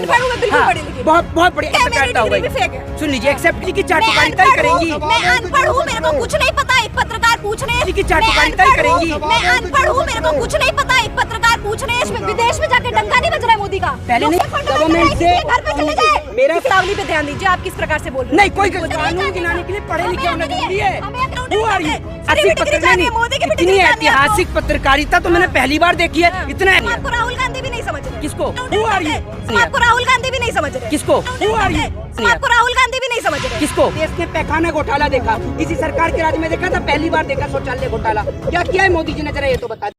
बहुत बहुत बढ़िया पत्रकारिता हो गई। सुन लीजिए, एक्सेप्ट की चाटुकारिता ही करेंगी। मैं अनपढ़ हूँ, मेरे को कुछ नहीं पता। एक पत्रकार पूछ रहे हैं की चाटुकारिता ही करेंगी। मैं अनपढ़ हूँ, मेरे को कुछ नहीं पता। एक पत्रकार पूछ रहे हैं विदेश में जाके डंका नहीं बज रहा है मोदी का। पहले नहीं, गवर्नमेंट से घर पे चले जाए। मेरा सावली पे ध्यान दीजिए, आप किस प्रकार से बोल रहे हैं। नहीं, कोई कानून गिनाने के लिए पढ़े लिखे होना जरूरी है। इतनी ऐतिहासिक पत्रकारिता तो मैंने पहली बार देखी है। इतना आपको राहुल गांधी भी नहीं समझ रहे। किसको? आपको राहुल गांधी भी नहीं समझ रहे। किसको? आपको राहुल गांधी भी नहीं समझ रहे। किसको? देश ने पैखाना घोटाला देखा, किसी सरकार के राज्य में देखा था? पहली बार देखा शौचालय घोटाला। क्या किया है मोदी जी ने, जरा ये तो बता।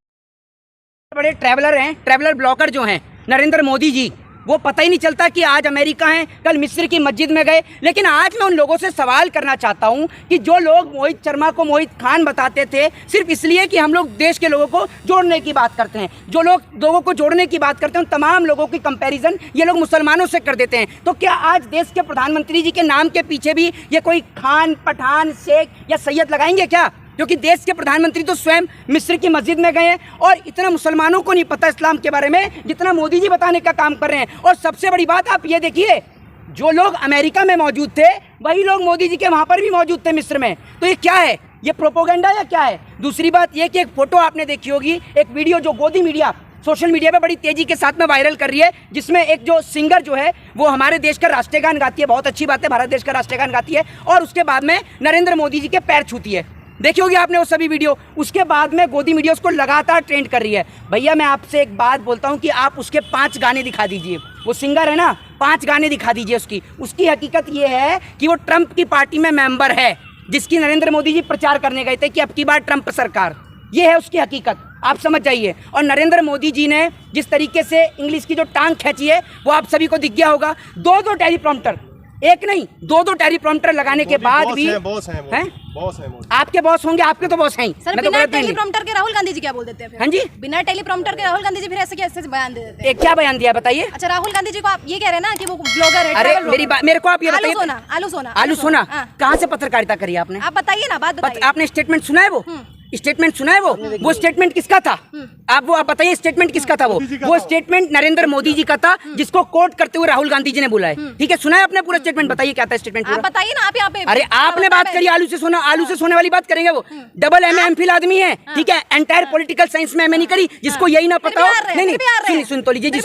बड़े ट्रैवलर हैं, ट्रैवलर ब्लॉगर जो हैं नरेंद्र मोदी जी, वो पता ही नहीं चलता कि आज अमेरिका हैं, कल मिस्र की मस्जिद में गए। लेकिन आज मैं उन लोगों से सवाल करना चाहता हूं कि जो लोग मोहित शर्मा को मोहित खान बताते थे सिर्फ इसलिए कि हम लोग देश के लोगों को जोड़ने की बात करते हैं, जो लोग लोगों को जोड़ने की बात करते हैं, तमाम लोगों की कंपैरिजन ये लोग मुसलमानों से कर देते हैं। तो क्या आज देश के प्रधानमंत्री जी के नाम के पीछे भी ये कोई खान, पठान, शेख या सैयद लगाएंगे क्या? क्योंकि देश के प्रधानमंत्री तो स्वयं मिस्र की मस्जिद में गए हैं और इतना मुसलमानों को नहीं पता इस्लाम के बारे में जितना मोदी जी बताने का काम कर रहे हैं। और सबसे बड़ी बात आप ये देखिए, जो लोग अमेरिका में मौजूद थे वही लोग मोदी जी के वहाँ पर भी मौजूद थे मिस्र में। तो ये क्या है? ये प्रोपोगेंडा या क्या है? दूसरी बात ये कि एक फोटो आपने देखी होगी, एक वीडियो जो गोदी मीडिया सोशल मीडिया पे बड़ी तेजी के साथ में वायरल कर रही है, जिसमें एक जो सिंगर जो है वो हमारे देश का राष्ट्रीय गान गाती है। बहुत अच्छी बात है, भारत देश का राष्ट्रीय गान गाती है और उसके बाद में नरेंद्र मोदी जी के पैर छूती है। देखी होगी आपने वो सभी वीडियो। उसके बाद में गोदी मीडिया उसको लगातार ट्रेंड कर रही है। भैया मैं आपसे एक बात बोलता हूँ कि आप उसके 5 गाने दिखा दीजिए। वो सिंगर है ना, 5 गाने दिखा दीजिए उसकी हकीकत ये है कि वो ट्रंप की पार्टी में मेंबर है, जिसकी नरेंद्र मोदी जी प्रचार करने गए थे कि अब की बार ट्रंप सरकार। ये है उसकी हकीकत, आप समझ जाइए। और नरेंद्र मोदी जी ने जिस तरीके से इंग्लिश की जो टांग खींची है वो आप सभी को दिख गया होगा। 2 टेलीप्रॉम्प्टर, एक नहीं 2 टेलीप्रॉम्प्टर लगाने के बाद भी बॉस है आपके बॉस होंगे, आपके तो बॉस हैं ही। सर बिना टेलीप्रॉम्प्टर के राहुल गांधी जी क्या बोल देते हैं फिर? हाँ जी, बिना टेलीप्रॉम्प्टर के राहुल गांधी जी फिर ऐसे कैसे बयान दे देते हैं? क्या बयान दिया बताइए? अच्छा, राहुल गांधी जी को आप ये कह रहे हैं ना कि वो ब्लॉगर है। अरे मेरे को आप ये बताइए, आलू सोना कहाँ से पत्रकारिता करी आपने? आप बताइए ना, बात बताइए। आपने स्टेटमेंट सुना है? वो स्टेटमेंट सुना है? वो स्टेटमेंट किसका था? आप बताइए स्टेटमेंट किसका था? वो स्टेटमेंट नरेंद्र मोदी जी का था, जिसको कोट करते हुए राहुल गांधी जी ने बोला है। ठीक है, सुना है आपने पूरा स्टेटमेंट? बताइए क्या था स्टेटमेंट? आप बताइए ना, आप यहाँ पे। अरे आपने बात करी आलू से सोने वाली बात करेंगे। वो डबल MA MPhil आदमी है, ठीक है, एंटायर पॉलिटिकल साइंस में MA नहीं करी, जिसको यही ना पता हो। नहीं सुन तो लीजिए,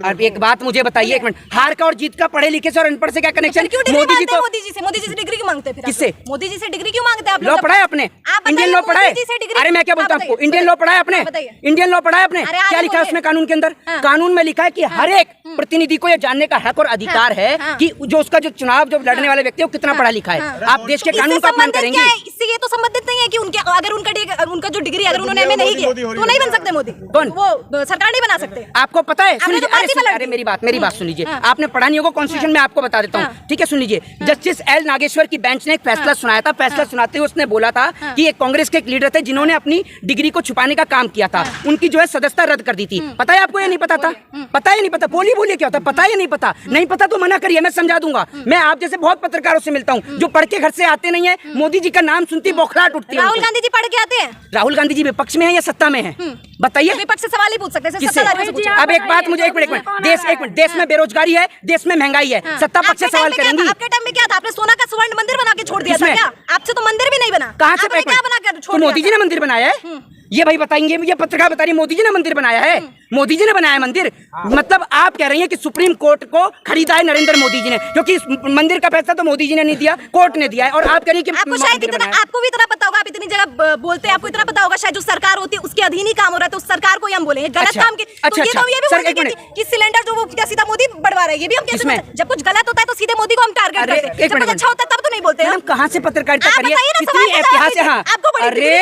अब एक बात मुझे बताइए, एक मिनट, हार का और जीत का पढ़े लिखे से और अनपढ़ से क्या कनेक्शन? मोदी जी से डिग्री क्यों मांगते हैं? किससे? मोदी जी से डिग्री क्यों मांगते हैं आप? लॉ पढ़ा है आपने? इंडियन लॉ पढ़ा है? अरे मैं क्या बोलता हूँ आपको, इंडियन लॉ पढ़ा है आपने? इंडियन लॉ पढ़ा है आपने? क्या लिखा है उसमें कानून के अंदर? कानून में लिखा है कि हर एक प्रतिनिधि को यह जानने का हक और अधिकार है कि जो उसका जो चुनाव जो लड़ने वाले व्यक्ति है वो कितना पढ़ा लिखा है। आप देश के कानून का अपमान करेंगे? इससे ये तो संबंधित नहीं है कि उनके अगर उनका जो डिग्री अगर उन्होंने MA नहीं किया तो नहीं बन सकते मोदी। कौन? वो सरकार नहीं बना सकते। आपको पता है? सुन लीजिए, अरे मेरी बात सुन लीजिए। आपने पढ़ा नहीं होगा कॉन्स्टिट्यूशन में, आपको बता देता हूँ, ठीक है? सुन लीजिए, जस्टिस L नागेश्वर की बेंच ने एक फैसला सुनाया था। फैसला सुनाते हुए उसने बोला था कि एक कांग्रेस के एक लीडर थे जिन्होंने अपनी डिग्री को छुपाने का काम किया था, उनकी जो है सदस्यता रद्द कर दी थी। पता है आपको या नहीं पता था? पता है नहीं पता? बोलिए क्या होता है? पता है या नहीं पता? नहीं पता तो मना करिए, मैं समझा दूंगा। मैं आप जैसे बहुत पत्रकारों से मिलता हूँ जो पढ़ के घर से आते नहीं है, मोदी जी का नाम सुनती बौखलाहट उठती है। राहुल गांधी जी पढ़ के आते हैं? राहुल गांधी जी विपक्ष में है या सत्ता में है? बताइए। विपक्ष से सवाल ही पूछ सकते हैं। अब एक बात मुझे, एक मिनट, देश में बेरोजगारी है, देश में महंगाई है, सत्ता पक्ष से सवाल करेंगी? आपके टाइम में क्या था? आपने सोना का स्वर्ण मंदिर बना के छोड़ दिया था क्या? आपसे तो मंदिर भी नहीं बना। कहाँ से? क्या बना कर छोड़? मोदी जी ने मंदिर बनाया है, ये भाई बताएंगे, ये पत्रकार बता रही है मोदी जी ने मंदिर बनाया है। मोदी जी ने बनाया मंदिर? मतलब आप कह रही हैं कि सुप्रीम कोर्ट को खरीदा है नरेंद्र मोदी जी ने, क्योंकि मंदिर का फैसला तो मोदी जी ने नहीं दिया, कोर्ट ने दिया है। और आप कह रही हैं कि आपको शायद आपको भी इतना पता होगा, आप इतनी जगह बोलते हैं, आपको इतना पता होगा शायद जो सरकार होती है उसके अधीन ही काम हो रहा है, तो उस सरकार को ही हम बोलेंगे गलत काम की। तो ये तो ये भी बोलेंगे कि सिलेंडर जो वो क्या सीधा मोदी बढ़वा रहा है, ये भी हम कैसे? जब कुछ गलत होता है तो सीधे मोदी को हम टारगेट करते हैं, जब कुछ अच्छा होता है तब तो नहीं बोलते हैं। कहाँ से पत्रकारिता करिए? इतनी ऐतिहासिक, हाँ अरे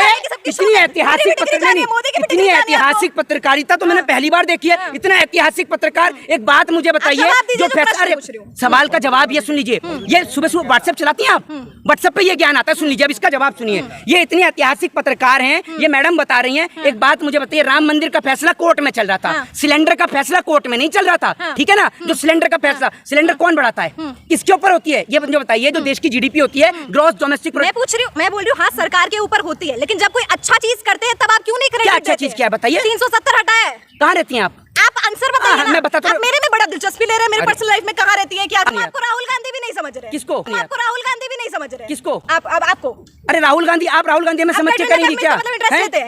इतनी ऐतिहासिक पत्रकारिता तो मैंने पहली बार देखी है। इतना ऐतिहासिक पत्रकार। एक बात मुझे बताइए, जो सवाल का जवाब ये सुन लीजिए, ये सुबह सुबह व्हाट्सएप चलाती हैं आप? व्हाट्सएप पे ये ज्ञान आता है, सुन लीजिए, अब इसका जवाब सुनिए। ये इतनी ऐतिहासिक पत्रकार हैं, ये मैडम बता रही हैं। एक बात मुझे बताइए, राम मंदिर का फैसला कोर्ट में चल रहा था, सिलेंडर का फैसला कोर्ट में नहीं चल रहा था, ठीक है ना? जो सिलेंडर का फैसला, सिलेंडर कौन बढ़ाता है, किसके ऊपर होती है? ये मुझे बताइए, जो देश की GDP होती है, ग्रॉस डोमेस्टिक प्रोडक्ट। मैं पूछ रही हूँ, मैं बोल रही हूँ, हाँ सरकार के ऊपर होती है, लेकिन जब कोई अच्छा चीज करते हैं तब आप क्यों नहीं करेंगे? क्या अच्छा चीज क्या बताइए? 370 हटाया है। कहाँ रहती हैं आप? आप आंसर बताइए ना। मैं बताता हूँ। आप मेरे में बड़ा दिलचस्पी ले रहे हैं, मेरी पर्सनल लाइफ में कहाँ रहती है क्या? नहीं, आपको राहुल गांधी भी नहीं समझ रहे। किसको? आपको राहुल गांधी भी नहीं समझ रहे। किसको? आपको। अरे राहुल गांधी, आप राहुल गांधी हमें समझ के करेंगे क्या?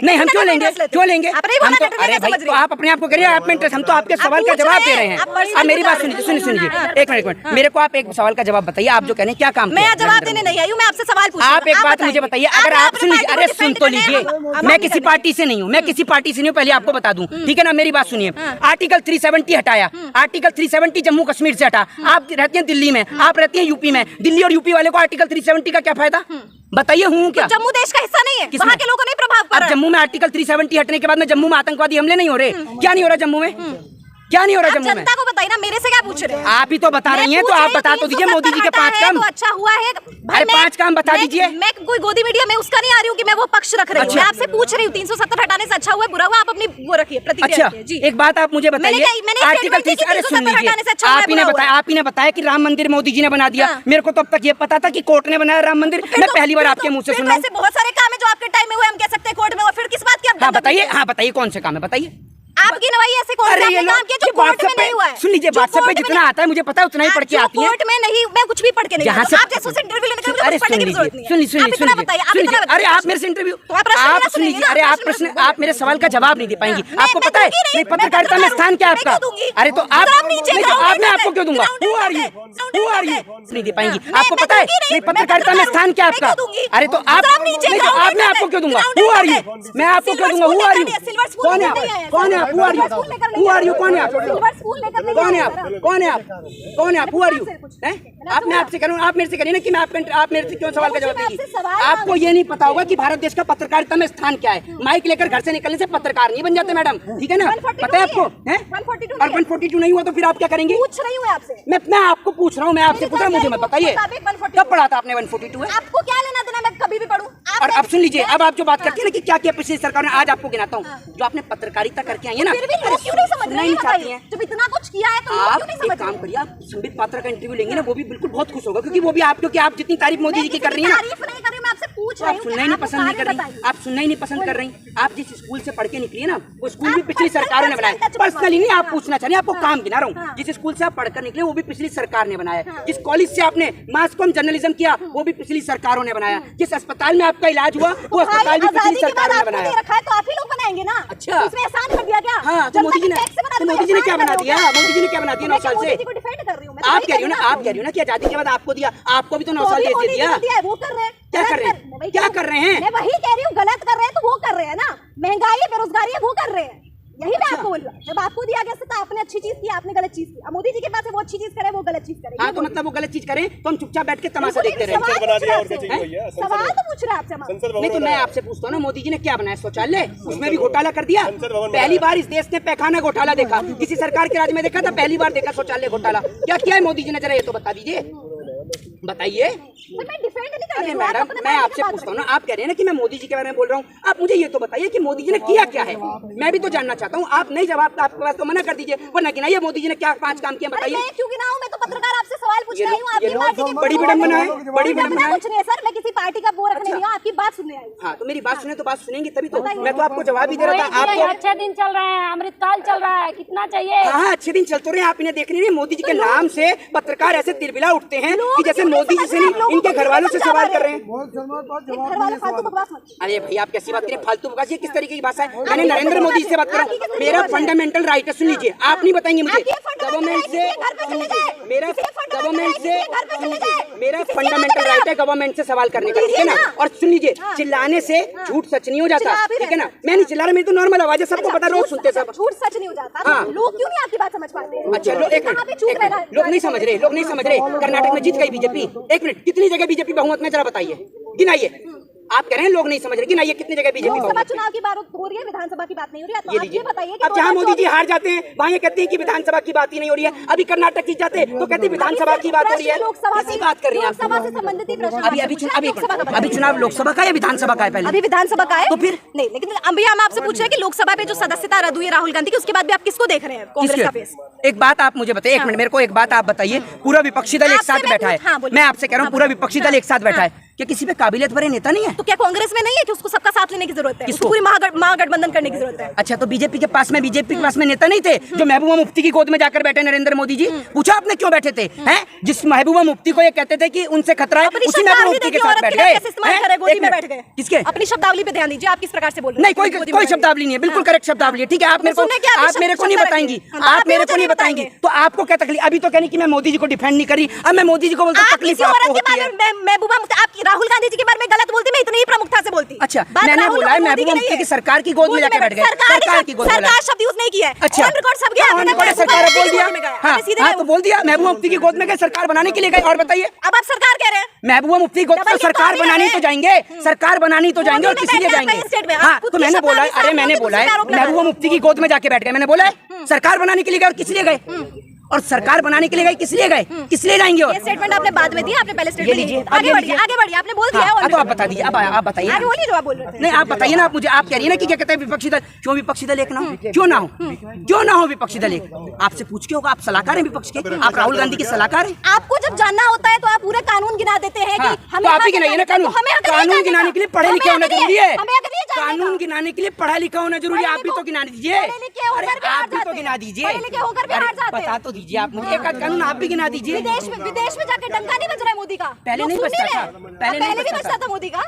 नहीं, हम क्यों लेंगे, क्यों लेंगे? हम तो, अरे भाई तो आप अपने आप को करिए, आप में इंटरेस्ट, हम तो आपके सवाल का जवाब दे रहे हैं। आप मेरी बात सुनिए, सुनिए एक मिनट, मेरे को आप एक सवाल का जवाब बताइए, आप जो कह रहे हैं क्या काम? मैं जवाब देने नहीं आई हूँ, मैं आपसे सवाल पूछ रही हूँ। आप एक बात मुझे बताइए, अगर आप सुन लीजिए, अरे सुन तो लीजिए, मैं किसी पार्टी से नहीं हूँ, मैं किसी पार्टी से नहीं हूँ, पहले आपको बता दूं, ठीक है ना? मेरी बात सुनिए, आर्टिकल 370 हटाया, आर्टिकल 370 जम्मू कश्मीर से हटा। आप रहते हैं दिल्ली में, आप रहते हैं यूपी में, दिल्ली और यूपी वाले को आर्टिकल 370 का क्या फायदा? बताइए हूँ क्या? जम्मू देश का हिस्सा नहीं है, वहाँ के लोगों ने प्रभाव पड़ रहा है। जम्मू में आर्टिकल 370 हटने के बाद में जम्मू में आतंकवादी हमले नहीं हो रहे? क्या नहीं हो रहा जम्मू में? क्या नहीं हो रहा जम्मू में? जनता को बताइए ना, मेरे से क्या पूछ रहे हैं? आप ही तो बता रही हैं, तो आप बता तो दीजिए मोदी जी के 5 काम। तो अच्छा हुआ है। अरे 5 काम बता दीजिए। मैं कोई गोदी मीडिया में उसका नहीं आ रही हूँ कि मैं वो पक्ष रख रही हूँ। मैं आपसे पूछ रही हूँ 370 हटाने से अच्छा हुआ है बुरा हुआ, आप अपनी वो रखिए प्रतिक्रिया। अच्छा, जी एक बात आप मुझे बताइए, आर्टिकल 3, अरे सुन लीजिए, आप ही ने बताया कि राम मंदिर मोदी जी ने बना दिया। मेरे को तो अब तक ये पता था कि कोर्ट ने बनाया राम मंदिर। मैं पहली बार आपके मुंह से सुन रहा हूँ। बहुत सारे काम है जो आपके टाइम में हुए, हम कह सकते हैं कोर्ट में, और फिर किस बात की? हाँ बताइए, हाँ बताइए कौन से काम है, बताइए। आपकी नवाई ऐसे कौन से आपने काम किया जो कोर्ट में नहीं हुआ है? सुन लीजिए, व्हाट्सएप पे जितना आता है मुझे पता है उतना ही पढ़ के आती है। कोर्ट में नहीं, मैं कुछ भी पढ़ के नहीं जहाँ आता। से आप जैसे उसे इंटरव्यू लेने का मुझे अरे कुछ पढ़ने की जरूरत नहीं है। सुनिए, आप इतना बताइए, आप इतना बताइए। अरे आप मेरे से इंटरव्यू, आप सुन लीजिए, अरे आप प्रश्न, आप मेरे सवाल का जवाब नहीं दे पाएंगी। आपको पता है नहीं पत्रकारिता में स्थान क्या आपका? अरे तो आप, मैं आपको क्यों दूंगा? Who are you? Who are you? नहीं दे पाएंगी। आपको पता है नहीं पत्रकारिता में स्थान क्या आपका? अरे तो आप, मैं आपको क्यों दूंगा? Who are you? मैं आपको क्यों दूंगा? Who are you? कौन है आप? कौन है आप? Who are you? Who are you? कौन है आप? कौन है आप? कौन है आप? कौन है आप? Who are you? आप, मैं आपसे कह रहा हूँ, आप मेरे से करिए ना कि मैं आप मेरे से क्यों सवाल का जवाब देंगी? आपको ये नहीं पता होगा कि भारत देश का पत्रकारिता में स्थान क्या है। माइक लेकर घर से निकलने से पत्रकार नहीं बन जाते मैडम, ठीक है ना? पता है आपको? और 142 नहीं हुआ तो फिर आप क्या करेंगे? पूछ रही हूँ आपसे, मैं आपको पूछ रहा हूँ, मैं आपसे पूछ रहा हूँ, मुझे मत बताइए कब पढ़ा था आपने 142 है? आपको क्या लेना देना, मैं कभी भी पढ़ूं। और अब सुन लीजिए, अब आप जो बात करती है ना कि क्या किया पिछली सरकार ने, आज आपको गिनाता हूँ जो आपने पत्रकारिता करके आई है ना। फिर भी लोग क्यों नहीं समझ रहे चाहती हैं? जब इतना कुछ किया है तो लोग क्यों नहीं समझ रहे? आप एक काम करिए, आप संबित पात्रा का इंटरव्यू लेंगे ना, वो भी बिल्कुल बहुत खुश होगा, क्योंकि वो भी आप, क्योंकि आप जितनी तारीफ मोदी जी की कर रही है ना, तारीफ नहीं कर रही, मैं आपसे पूछ रही आप हूं। सुनना ही नहीं पसंद नहीं कर रही, आप सुनना ही नहीं पसंद कर रही। आप जिस स्कूल से पढ़ के निकली है ना, वो स्कूल भी पिछली सरकारों ने बनाया। पर्सनली नहीं, आप पूछना चाहिए, आपको काम गिना रहा हूँ। जिस स्कूल से आप पढ़कर निकले वो भी पिछली सरकार ने बनाया। जिस कॉलेज से आपने मास कॉम जर्नलिज्म किया वो भी पिछली सरकारों ने बनाया। जिस अस्पताल में आपका इलाज हुआ वो अस्पताल भी पिछली सरकारों ने बनाया। रखा है तो आप ही लोग बनाएंगे ना। अच्छा, इसमें आसान कर दिया क्या? हाँ, तो मोदी जी ने क्या बना दिया? मोदी जी ने क्या बना दिया 9 साल से? डिफेंड कर रही हूँ, आप कह रही हो ना, आप कह रही हो ना कि आजादी के बाद आपको दिया, आपको भी तो 9 साल दे दिया। वो कर रहे हैं, क्या कर रहे हैं? क्या कर रहे हैं? मैं वही कह रही हूँ, गलत कर रहे हैं तो वो कर रहे हैं ना। महंगाई है, बेरोजगारी है, वो कर रहे हैं। यही मैं आपको बोल रहा हूँ। जब आपको दिया गया तो आपने अच्छी चीज की, आपने गलत चीज की। अब मोदी जी के पास है, वो अच्छी चीज करे, वो गलत चीज करे। हाँ, तो मतलब वो गलत चीज करें तो हम चुपचाप बैठ के तमाशा देखते रहे। सवाल तो पूछ रहे हैं आपसे। नहीं तो मैं आपसे पूछता हूँ ना, मोदी जी ने क्या बनाया? शौचालय, उसमें भी घोटाला कर दिया। पहली बार इस देश ने पैखाना घोटाला देखा, किसी सरकार के राज में देखा था, पहली बार देखा शौचालय घोटाला। क्या किया है मोदी जी ने, जरा ये तो बता दीजिए, बताइए। अरे मैडम, मैं आपसे पूछता हूँ ना, आप कह रहे हैं ना कि मैं मोदी जी के बारे में बोल रहा हूँ, आप मुझे ये तो बताइए कि मोदी जी ने किया क्या है? मैं भी तो जानना चाहता हूँ। आप नहीं जवाब, आपके पास तो मना कर दीजिए, वरना गिनाइए मोदी जी ने क्या 5 काम किए, बताइए। मैं क्यों गिनाऊं? मैं तो पत्रकार आपसे सवाल पूछ रही हूँ। आपकी पार्टी की बड़ी विडंबना है, बड़ी विडंबना है। कुछ नहीं है सर, मैं किसी पार्टी का वो रखने नहीं हूँ, आपकी बात सुनने आई हूँ। हाँ, तो मेरी बात सुने तो बात सुनेंगी तभी तो। मैं तो आपको जवाब ही दे रहा था। आपको अच्छे दिन चल रहे हैं, अमृतकाल चल रहा है, कितना चाहिए? हाँ, अच्छे दिन चलते रहे। आप इन्हें देख नहीं रहे, मोदी जी के नाम से पत्रकार ऐसे तिलबिला उठते हैं कि जैसे मोदी जी से नहीं इनके घर वालों से सवाल कर रहे हैं। अरे भाई, आप कैसी बात करें? फालतू बकवास, ये किस तरीके की भाषा है? मैंने नरेंद्र मोदी से बात करूँ, मेरा फंडामेंटल राइट है। सुन लीजिए, आप नहीं बताएंगे मुझे गवर्नमेंट से, मेरा फंडामेंटल राइट है गवर्नमेंट से सवाल करने का, ठीक है ना? और सुन लीजिए, चिल्लाने से झूठ सच नहीं हो जाता, ठीक है ना? मैं नहीं चिल्ला रहा, मेरी तो नॉर्मल आवाज है, सबको पता, रोज सुनते सब। झूठ सच नहीं हो जाता। हाँ, लोग क्यों नहीं आपकी बात समझ पाते? अच्छा, लोग नहीं समझ रहे, लोग नहीं समझ रहे। कर्नाटक में जीत गई बीजेपी। एक मिनट, कितनी जगह बीजेपी बहुमत में, जरा बताइए, गिनाइए। आप कह रहे हैं लोग नहीं समझ रहे, गिनाइए कितनी जगह बीजेपी लोकसभा चुनाव की बात हो रही है, विधानसभा की बात नहीं हो रही है। तो आप ये बताइए कि अब जहाँ मोदी जी हार जाते हैं वहाँ ये कहते हैं कि विधानसभा की बात ही नहीं हो रही है। अभी कर्नाटक की जाते तो कहते हैं विधानसभा की बात हो रही है। किसकी बात कर रही हैं आप? लोकसभा से संबंधित प्रश्न। अभी चुनाव लोकसभा का या विधानसभा का है? पहले अभी विधानसभा का है तो फिर नहीं, लेकिन अभी हम आपसे पूछ रहे हैं कि लोकसभा पे जो सदस्यता रद्द हुई है राहुल गांधी की, उसके बाद भी आप किसको देख रहे हैं? कांग्रेस का फेस। एक बात आप मुझे बताइए, एक मिनट, मेरे को एक बात आप बताइए। पूरा विपक्षी दल एक साथ बैठा है, मैं आपसे कह रहा हूँ पूरा विपक्षी दल एक साथ बैठा है, क्या किसी पे काबिलियत भरे नेता नहीं है? तो क्या कांग्रेस में नहीं है कि उसको सबका साथ लेने की जरूरत है? किसको? उसको पूरी महागठबंधन करने की जरूरत है। अच्छा, तो बीजेपी के पास में नेता नहीं थे जो महबूबा मुफ्ती की गोद में जाकर बैठे नरेंद्र मोदी जी? पूछा आपने क्यों बैठे थे? हैं, जिस महबूबा मुफ्ती को ये कहते थे कि उनसे खतरा है, उसी महबूबा मुफ्ती के साथ बैठ गए। किसके? अपनी शब्दावली पे ध्यान दीजिए, आप किस प्रकार से बोल रहे हैं? नहीं, कोई शब्दावली नहीं है, बिल्कुल करेक्ट शब्दावली है। ठीक है, आप मेरे को नहीं बताएंगी, आप मेरे को नहीं बताएंगी, तो आपको क्या तकलीफ? अभी तो कहनी कि मैं मोदी जी को डिफेंड नहीं करी, अब मैं मोदी जी को बोलता हूं तकलीफ आपको होती है। महबूबा मुफ्ती आपकी राहुल गांधी जी के बारे में गलत बोलती, मैं इतनी ही प्रमुखता से बोलती। अच्छा, मैंने बोला है महबूबा मुफ्ती की सरकार की गोद में जाकर बैठ गए। सरकार की गोद में, सरकार शब्द यूज नहीं किया है। अच्छा, सब गया, सरकार बोल दिया। हाँ, तो बोल दिया महबूबा मुफ्ती की गोद में गए, सरकार बनाने के लिए गए। और बताइए, अब आप सरकार कह रहे हैं? महबूबा मुफ्ती गोद में सरकार बनानी तो जाएंगे, सरकार बनानी तो जाएंगे, और किसी लिए जाएंगे? हाँ, तो मैंने बोला है, अरे मैंने बोला है महबूबा मुफ्ती की गोद में जाके बैठ गए, मैंने बोला है सरकार बनाने के लिए गए, और किस लिए गए? और सरकार बनाने के लिए गए, किस लिए गए? किस लिए जाएंगे? और ये स्टेटमेंट आपने बाद में दिया, आपने पहले स्टेटमेंट लीजिए, आगे बढ़िए, आपने बोल दिया है। तो आप बता दीजिए, आप बताइए, आगे बोलिए जो आप बोल रहे थे। नहीं, आप बताइए ना, आप मुझे, आप कह रही है ना कि क्या कहते हैं विपक्षी दल, क्यों विपक्षी दल एक ना हो? क्यों ना हो? क्यों ना हो विपक्षी दल एक? आपसे पूछ के होगा, आप सलाहकार हैं विपक्ष के, आप राहुल गांधी के सलाहकार हैं। आपको जब जानना होता है तो आप पूरे कानून गिना देते हैं कि तो आप ही गिनाइए ना कानून। कानून गिनाने के लिए पढ़े लिखे होना जरूरी है। कानून गिनाने के लिए पढ़ा लिखा होना जरूरी है। आप भी तो गिना दीजिए, आप भी तो गिना दीजिए, बता तो दीजिए आप मुझे, एक आध कानून आप भी गिना दीजिए। विदेश में जाके डंका नहीं बज रहा है मोदी का? पहले नहीं बजता था, पहले भी बजता था मोदी का,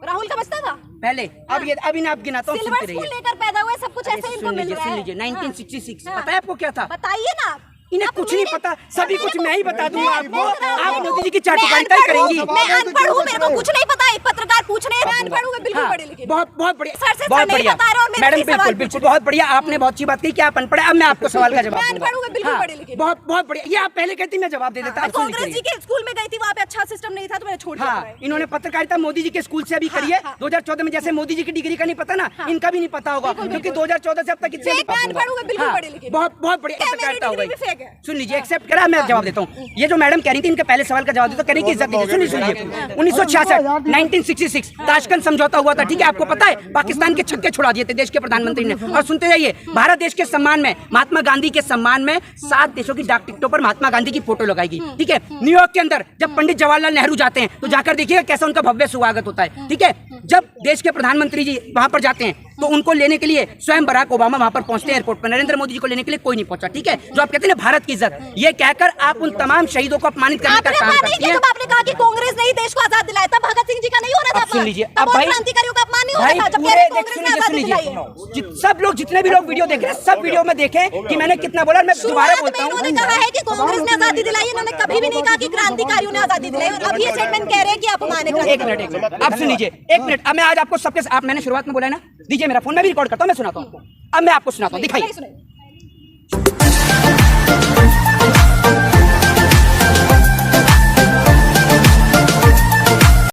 राहुल का बजता था पहले। अब इन आप गिनाता हूँ, सुनते रहिए। लेकर पैदा हुए सब कुछ ऐसे इनको मिल रहा है। सुन लीजिए, 1966 पता है आपको क्या था? बताइए ना। इन्हें कुछ नहीं पता, सभी कुछ मैं ही बता दूंगा आपको। आप मोदी जी की चाटुकारिता करेंगी। मैं अनपढ़ हूँ, मेरे को कुछ नहीं पता। एक पत्रकार पूछ रहे हैं, मैं अनपढ़ हूँ, बिल्कुल पढ़ी लिखी। बहुत बढ़िया, सर से बहुत नहीं बढ़िया बता रहे और मेरे मैडम, से सवाल बिल्कुल बहुत बढ़िया। आपने बहुत अच्छी बात कही कि आप अनपढ़ हैं। अब मैं आपको सवाल का जवाब मैं अनपढ़ हूँ, बिल्कुल पढ़ी लिखी। बहुत बढ़िया, ये आप पहले कहती मैं जवाब दे देता। कांग्रेस जी के स्कूल में गई थी, वहाँ पे अच्छा सिस्टम नहीं था तो मैंने छोड़ दिया। हाँ, इन्होंने पत्रकारिता मोदी जी के स्कूल से अभी करी है 2014 में। जैसे मोदी जी की डिग्री का नहीं पता ना, इनका भी नहीं पता होगा, क्योंकि 2014 से अब तक बहुत बढ़िया पत्रकारिता हो गई। सुन लीजिए, एक्सेप्ट करा, मैं जवाब देता हूँ। ये जो मैडम कह रही थी, इनके पहले सवाल का जवाब देता, कहने की इज्जत दीजिए। सुनिए, 1966 1966 ताशकंद समझौता हुआ था, ठीक है? आपको पता है, पाकिस्तान के छक्के छुड़ा दिए थे देश के प्रधानमंत्री ने। और सुनते जाइए, भारत देश के सम्मान में, महात्मा गांधी के सम्मान में 7 देशों की डाक टिकटों पर महात्मा गांधी की फोटो लगाएगी, ठीक है? न्यूयॉर्क के अंदर जब पंडित जवाहरलाल नेहरू जाते हैं तो जाकर देखिएगा कैसा उनका भव्य स्वागत होता है, ठीक है? जब देश के प्रधानमंत्री जी वहां पर जाते हैं तो उनको लेने के लिए स्वयं बराक ओबामा वहां पर पहुंचते हैं एयरपोर्ट पर। नरेंद्र मोदी जी को लेने के लिए कोई नहीं पहुंचा, ठीक है? जो आप कहते हैं ना भारत की इज्जत, ये कहकर आप उन तमाम शहीदों को अपमानित करने का काम करती हैं। आपने कहा कि कांग्रेस ने ही देश को आजाद दिलाया, तब भगत सिंह जी का नहीं हो रहा था? सुन लीजिए, अब भाई क्रांतिकारियों का अपमान नहीं हो रहा था जब कांग्रेस ने आजादी दिलाई है? सब लोग, जितने भी लोग वीडियो देख रहे हैं, सब वीडियो में देखें कि मैंने कितना बोला। मैं दोबारा बोलता हूँ, उन्होंने कहा है कि कांग्रेस ने आजादी दिलाई, इन्होंने कभी भी नहीं कहा कि क्रांतिकारियों ने आजादी दिलाई। और अब ये स्टेटमेंट कह रहे हैं कि अपमान है। एक मिनट, आप सुन लीजिए, एक मिनट। अब मैं आज आपको सबके, आप मैंने शुरुआत में बोला है ना, दीजिए मेरा फोन, मैं भी रिकॉर्ड करता हूँ, मैं सुनाता हूँ आपको। अब मैं आपको सुनाता हूँ, दिखाइए।